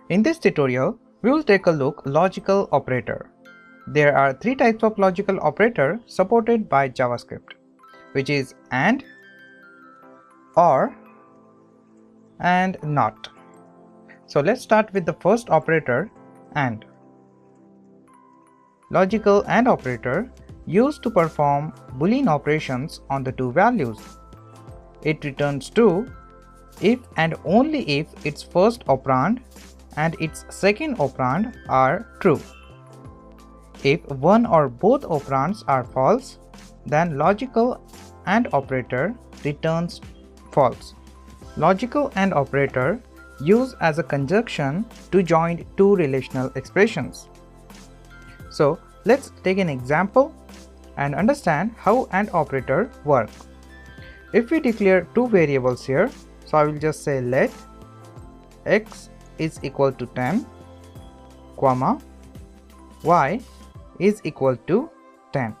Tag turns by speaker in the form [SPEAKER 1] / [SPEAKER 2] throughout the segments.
[SPEAKER 1] In this tutorial, we will take a look at logical operator. There are three types of logical operator supported by JavaScript, which is AND, OR, and NOT. So let's start with the first operator, AND. Logical AND operator used to perform Boolean operations on the two values. It returns true if and only if its first operand and its second operand are true. If one or both operands are false, then logical AND operator returns false. Logical AND operator used as a conjunction to join two relational expressions. So let's take an example and understand how AND operator works. If we declare two variables here, so I will just say let x is equal to 10, comma, y is equal to 10,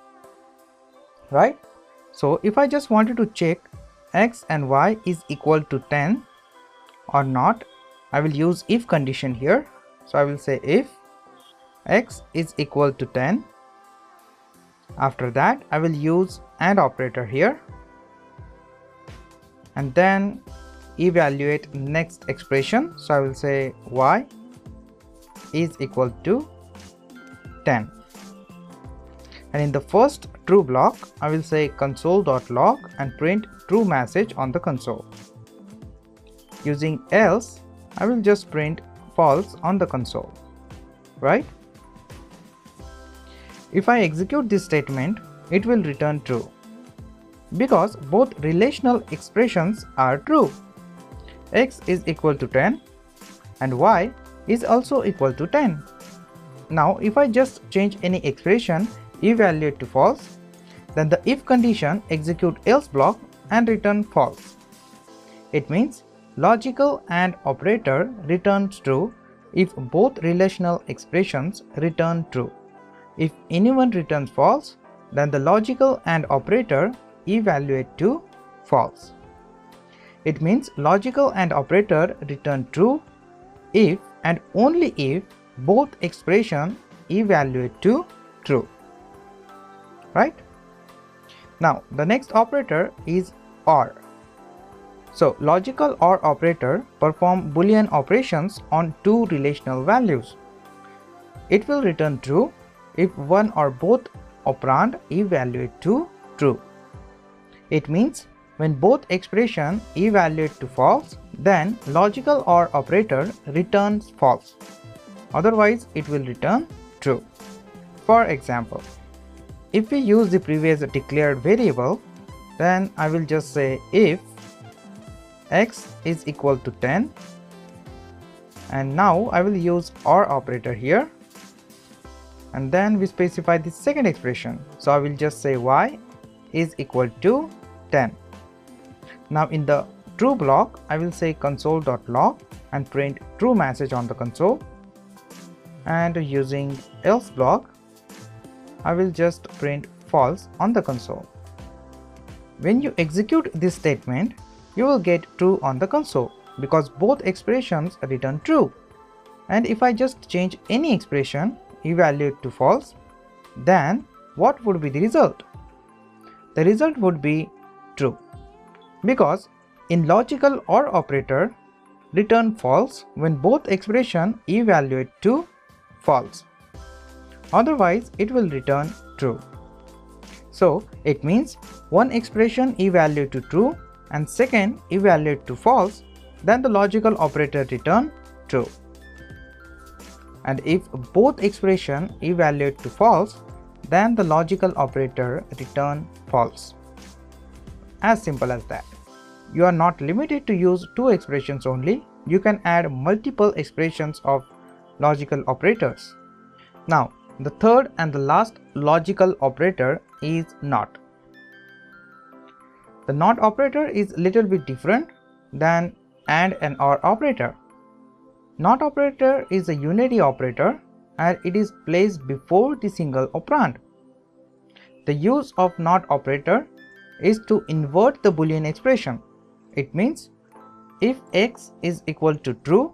[SPEAKER 1] right? So if I just wanted to check x and y is equal to 10 or not, I will use if condition here. So I will say if x is equal to 10. After that, I will use AND operator here and then evaluate next expression. So I will say y is equal to 10. And in the first true block, I will say console.log and print true message on the console. Using else, I will just print false on the console, right? If I execute this statement, it will return true because both relational expressions are true. X is equal to 10 and y is also equal to 10. Now if I just change any expression, evaluate to false, then the if condition execute else block and return false. It means logical AND operator returns true if both relational expressions return true. If anyone returns false, then the logical AND operator evaluate to false. It means logical AND operator return true if and only if both expressions evaluate to true, right? Now the next operator is OR. So logical OR operator perform Boolean operations on two relational values. It will return true if one or both operand evaluate to true. It means when both expressions evaluate to false, then logical OR operator returns false. Otherwise, it will return true. For example, if we use the previous declared variable, then I will just say if x is equal to 10, and now I will use OR operator here, and then we specify the second expression. So I will just say y is equal to 10. Now in the true block, I will say console.log and print true message on the console, and using else block, I will just print false on the console. When you execute this statement, you will get true on the console because both expressions return true. And if I just change any expression, evaluate to false, then what would be the result? The result would be true because in logical OR operator return false when both expressions evaluate to false. Otherwise, it will return true. So it means one expression evaluate to true and second evaluate to false, then the logical operator return true. And if both expressions evaluate to false, then the logical operator return false. As simple as that. You are not limited to use two expressions only. You can add multiple expressions of logical operators. Now, the third and the last logical operator is NOT. The NOT operator is a little bit different than AND and OR operator. NOT operator is a unary operator and it is placed before the single operand. The use of NOT operator is to invert the Boolean expression. It means if x is equal to true,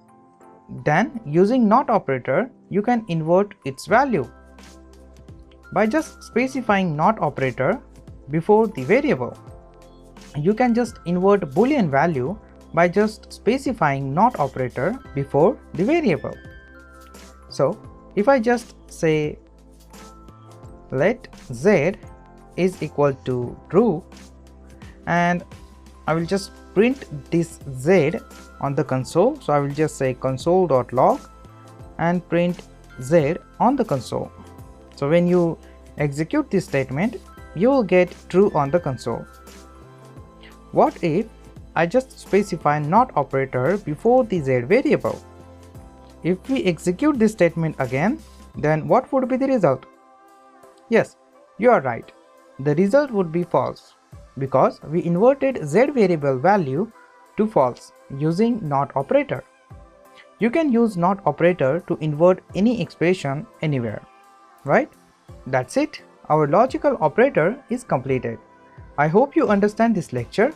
[SPEAKER 1] Then using not operator, you can invert its value by just specifying not operator before the variable. You can just invert boolean value by just specifying not operator before the variable. So if I just say let z is equal to true, and I will just print this z on the console. So I will just say console.log and print z on the console. So when you execute this statement, you will get true on the console. What if I just specify not operator before the z variable? If we execute this statement again, then what would be the result? Yes, you are right. The result would be false because we inverted z variable value to false using not operator. You can use not operator to invert any expression anywhere, right? That's it. Our logical operator is completed. I hope you understand this lecture.